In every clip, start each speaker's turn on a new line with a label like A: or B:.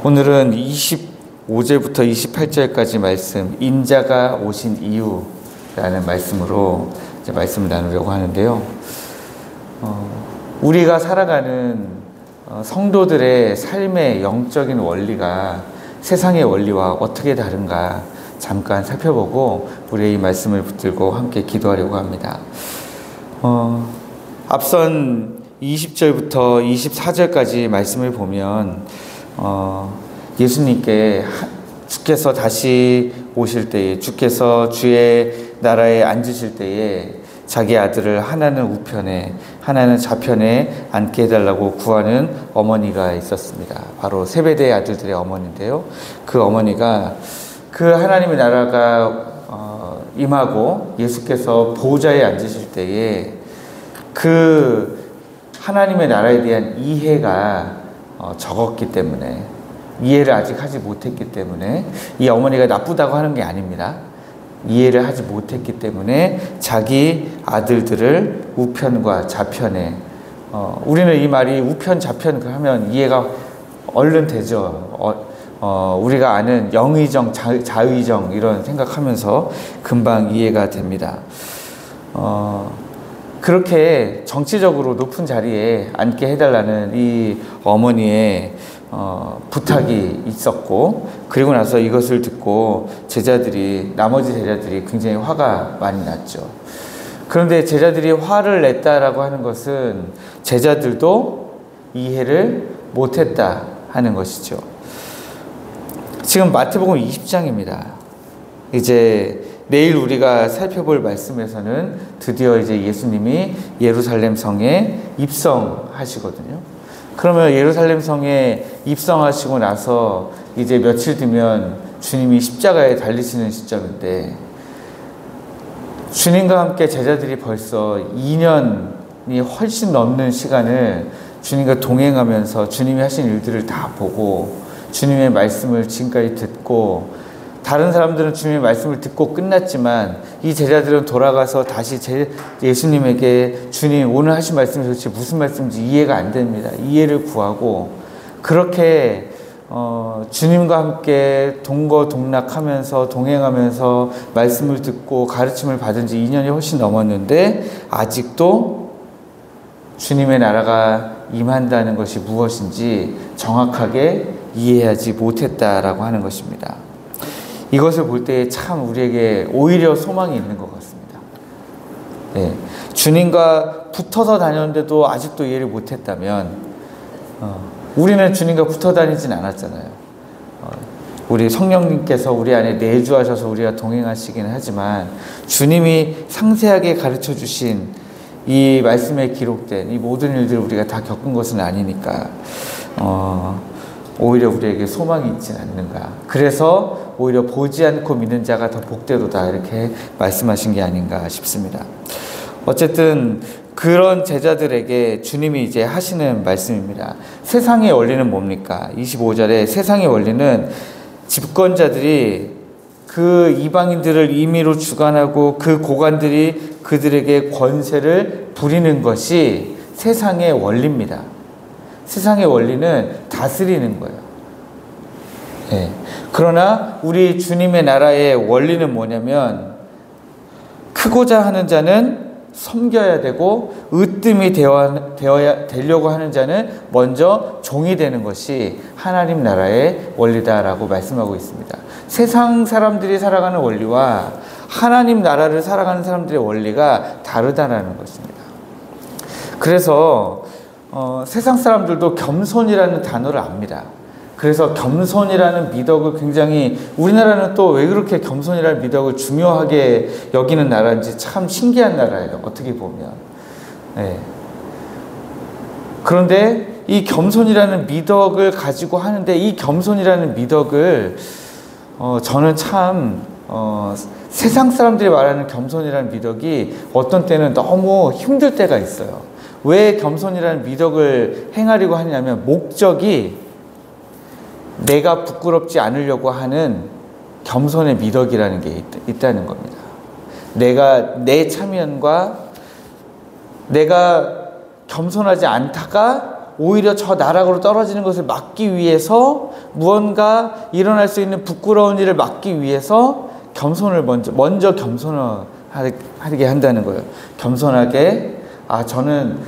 A: 오늘은 25절부터 28절까지 말씀, 인자가 오신 이유라는 말씀으로 이제 말씀을 나누려고 하는데요. 우리가 살아가는 성도들의 삶의 영적인 원리가 세상의 원리와 어떻게 다른가 잠깐 살펴보고 우리의 이 말씀을 붙들고 함께 기도하려고 합니다. 앞선 20절부터 24절까지 말씀을 보면 예수님께 주께서 다시 오실 때에, 주께서 주의 나라에 앉으실 때에 자기 아들을 하나는 우편에 하나는 좌편에 앉게 해달라고 구하는 어머니가 있었습니다. 바로 세베대의 아들들의 어머니인데요. 그 어머니가 그 하나님의 나라가 임하고 예수께서 보좌에 앉으실 때에 그 하나님의 나라에 대한 이해가 적었기 때문에, 이해를 아직 하지 못했기 때문에, 이 어머니가 나쁘다고 하는 게 아닙니다. 이해를 하지 못했기 때문에 자기 아들들을 우편과 좌편에, 우리는 이 말이 우편 좌편 하면 이해가 얼른 되죠. 우리가 아는 영의정, 자의정 이런 생각하면서 금방 이해가 됩니다. 그렇게 정치적으로 높은 자리에 앉게 해달라는 이 어머니의 부탁이 있었고, 그리고 나서 이것을 듣고 나머지 제자들이 굉장히 화가 많이 났죠. 그런데 제자들이 화를 냈다라고 하는 것은 제자들도 이해를 못했다 하는 것이죠. 지금 마태복음 20장입니다. 이제 내일 우리가 살펴볼 말씀에서는 드디어 이제 예수님이 예루살렘 성에 입성하시거든요. 그러면 예루살렘 성에 입성하시고 나서 이제 며칠 뒤면 주님이 십자가에 달리시는 시점인데, 주님과 함께 제자들이 벌써 2년이 훨씬 넘는 시간을 주님과 동행하면서 주님이 하신 일들을 다 보고 주님의 말씀을 지금까지 듣고, 다른 사람들은 주님의 말씀을 듣고 끝났지만 이 제자들은 돌아가서 다시 예수님에게 주님 오늘 하신 말씀이 도대체 무슨 말씀인지 이해가 안 됩니다. 이해를 구하고, 그렇게 주님과 함께 동거동락하면서 동행하면서 말씀을 듣고 가르침을 받은 지 2년이 훨씬 넘었는데 아직도 주님의 나라가 임한다는 것이 무엇인지 정확하게 이해하지 못했다라고 하는 것입니다. 이것을 볼 때 참 우리에게 오히려 소망이 있는 것 같습니다. 네. 주님과 붙어서 다녔는데도 아직도 이해를 못했다면, 우리는 주님과 붙어 다니진 않았잖아요. 우리 성령님께서 우리 안에 내주하셔서 우리가 동행하시기는 하지만 주님이 상세하게 가르쳐 주신 이 말씀에 기록된 이 모든 일들을 우리가 다 겪은 것은 아니니까 오히려 우리에게 소망이 있진 않는가. 그래서 오히려 보지 않고 믿는 자가 더 복되도다, 이렇게 말씀하신 게 아닌가 싶습니다. 어쨌든 그런 제자들에게 주님이 이제 하시는 말씀입니다. 세상의 원리는 뭡니까? 25절에 세상의 원리는 집권자들이 그 이방인들을 임의로 주관하고 그 고관들이 그들에게 권세를 부리는 것이 세상의 원리입니다. 세상의 원리는 다스리는 거예요. 네. 그러나 우리 주님의 나라의 원리는 뭐냐면, 크고자 하는 자는 섬겨야 되고 으뜸이 되려고 하는 자는 먼저 종이 되는 것이 하나님 나라의 원리다라고 말씀하고 있습니다. 세상 사람들이 살아가는 원리와 하나님 나라를 살아가는 사람들의 원리가 다르다라는 것입니다. 그래서 세상 사람들도 겸손이라는 단어를 압니다. 그래서 겸손이라는 미덕을 굉장히, 우리나라는 또 왜 그렇게 겸손이라는 미덕을 중요하게 여기는 나라인지 참 신기한 나라예요, 어떻게 보면. 네. 그런데 이 겸손이라는 미덕을 가지고 하는데, 이 겸손이라는 미덕을 저는 참 세상 사람들이 말하는 겸손이라는 미덕이 어떤 때는 너무 힘들 때가 있어요. 왜 겸손이라는 미덕을 행하려고 하냐면, 목적이 내가 부끄럽지 않으려고 하는 겸손의 미덕이라는 게 있다는 겁니다. 내 참여과 내가 겸손하지 않다가 오히려 저 나락으로 떨어지는 것을 막기 위해서, 무언가 일어날 수 있는 부끄러운 일을 막기 위해서 겸손을 먼저 겸손하게 한다는 거예요. 겸손하게, 저는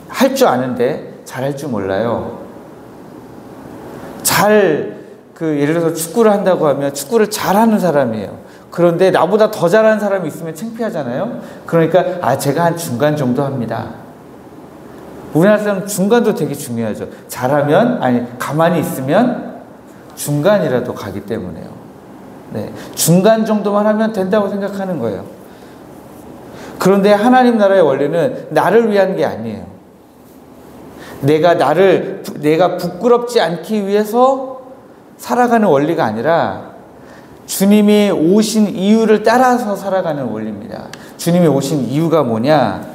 A: 할 줄 아는데 잘할 줄 몰라요. 예를 들어서 축구를 한다고 하면 축구를 잘하는 사람이에요. 그런데 나보다 더 잘하는 사람이 있으면 창피하잖아요. 그러니까 제가 한 중간 정도 합니다. 우리나라 사람 중간도 되게 중요하죠. 잘하면, 가만히 있으면 중간이라도 가기 때문에요. 네, 중간 정도만 하면 된다고 생각하는 거예요. 그런데 하나님 나라의 원리는 나를 위한 게 아니에요. 내가 부끄럽지 않기 위해서 살아가는 원리가 아니라 주님이 오신 이유를 따라서 살아가는 원리입니다. 주님이 오신 이유가 뭐냐?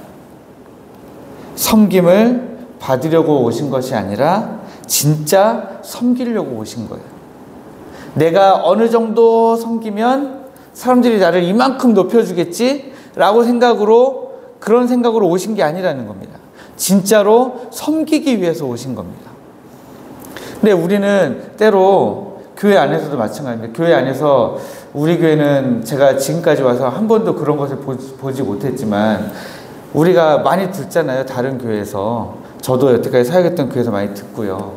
A: 섬김을 받으려고 오신 것이 아니라 진짜 섬기려고 오신 거예요. 내가 어느 정도 섬기면 사람들이 나를 이만큼 높여주겠지? 라고 그런 생각으로 오신 게 아니라는 겁니다. 진짜로 섬기기 위해서 오신 겁니다. 근데 우리는 때로 교회 안에서도 마찬가지입니다. 교회 안에서 우리 교회는 제가 지금까지 와서 한 번도 그런 것을 보지 못했지만 우리가 많이 듣잖아요. 다른 교회에서. 저도 여태까지 사역했던 교회에서 많이 듣고요.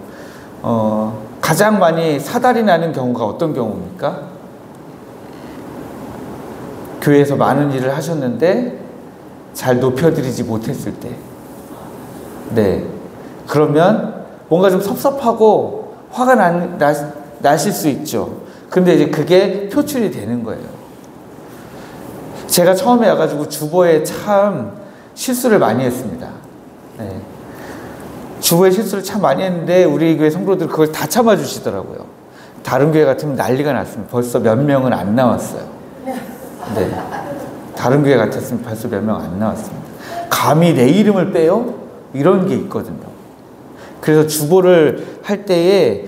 A: 가장 많이 사달이 나는 경우가 어떤 경우입니까? 교회에서 많은 일을 하셨는데 잘 높여드리지 못했을 때. 네. 그러면 뭔가 좀 섭섭하고 화가 나실 수 있죠. 근데 이제 그게 표출이 되는 거예요. 제가 처음에 와가지고 주보에 참 실수를 많이 했습니다. 네. 주보에 실수를 참 많이 했는데 우리 교회 성도들 그걸 다 참아주시더라고요. 다른 교회 같으면 난리가 났습니다. 벌써 몇 명은 안 나왔어요. 네. 다른 교회 같았으면 벌써 몇 명 안 나왔습니다. 감히 내 이름을 빼요? 이런 게 있거든요. 그래서 주보를 할 때에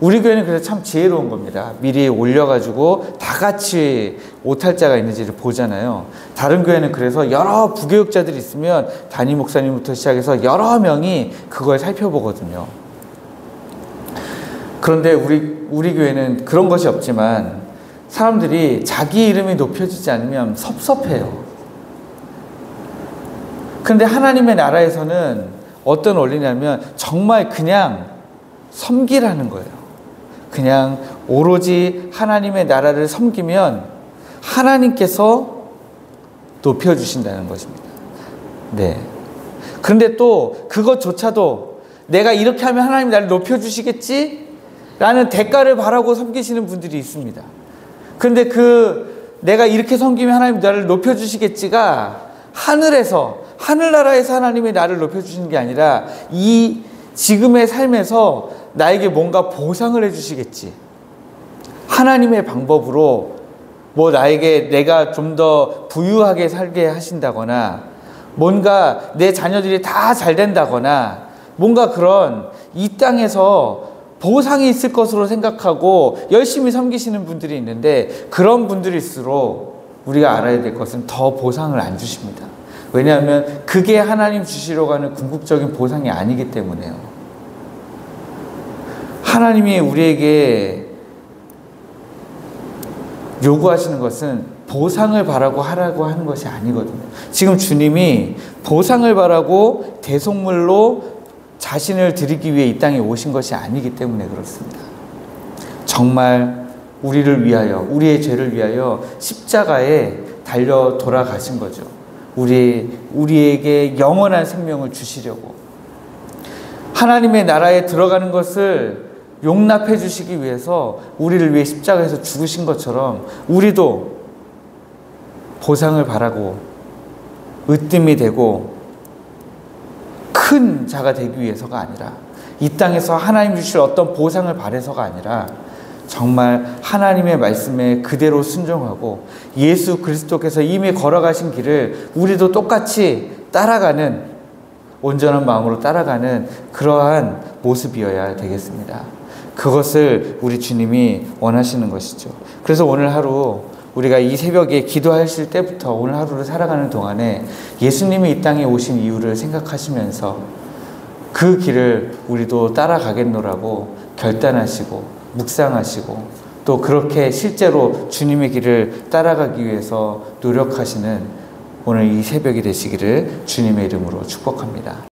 A: 우리 교회는 그래서 참 지혜로운 겁니다. 미리 올려가지고 다 같이 오탈자가 있는지를 보잖아요. 다른 교회는 그래서 여러 부교육자들이 있으면 담임 목사님부터 시작해서 여러 명이 그걸 살펴보거든요. 그런데 우리 교회는 그런 것이 없지만 사람들이 자기 이름이 높여지지 않으면 섭섭해요. 근데 하나님의 나라에서는 어떤 원리냐면 정말 그냥 섬기라는 거예요. 그냥 오로지 하나님의 나라를 섬기면 하나님께서 높여주신다는 것입니다. 네. 그런데 또 그것조차도 내가 이렇게 하면 하나님 나를 높여주시겠지? 라는 대가를 바라고 섬기시는 분들이 있습니다. 그런데 내가 이렇게 섬기면 하나님 나를 높여주시겠지가 하늘나라에서 하나님이 나를 높여주시는 게 아니라 이 지금의 삶에서 나에게 뭔가 보상을 해주시겠지. 하나님의 방법으로 내가 좀 더 부유하게 살게 하신다거나 뭔가 내 자녀들이 다 잘 된다거나 뭔가 그런 이 땅에서 보상이 있을 것으로 생각하고 열심히 섬기시는 분들이 있는데 그런 분들일수록 우리가 알아야 될 것은 더 보상을 안 주십니다. 왜냐하면 그게 하나님 주시려고 하는 궁극적인 보상이 아니기 때문에요. 하나님이 우리에게 요구하시는 것은 보상을 바라고 하라고 하는 것이 아니거든요. 지금 주님이 보상을 바라고 대속물로 자신을 드리기 위해 이 땅에 오신 것이 아니기 때문에 그렇습니다. 정말 우리를 위하여, 우리의 죄를 위하여 십자가에 달려 돌아가신 거죠. 우리에게 영원한 생명을 주시려고. 하나님의 나라에 들어가는 것을 용납해 주시기 위해서 우리를 위해 십자가에서 죽으신 것처럼 우리도 보상을 바라고 으뜸이 되고 큰 자가 되기 위해서가 아니라 이 땅에서 하나님 주실 어떤 보상을 바라서가 아니라 정말 하나님의 말씀에 그대로 순종하고 예수 그리스도께서 이미 걸어가신 길을 우리도 똑같이 따라가는 온전한 마음으로 따라가는 그러한 모습이어야 되겠습니다. 그것을 우리 주님이 원하시는 것이죠. 그래서 오늘 하루 우리가 이 새벽에 기도하실 때부터 오늘 하루를 살아가는 동안에 예수님이 이 땅에 오신 이유를 생각하시면서 그 길을 우리도 따라가겠노라고 결단하시고 묵상하시고 또 그렇게 실제로 주님의 길을 따라가기 위해서 노력하시는 오늘 이 새벽이 되시기를 주님의 이름으로 축복합니다.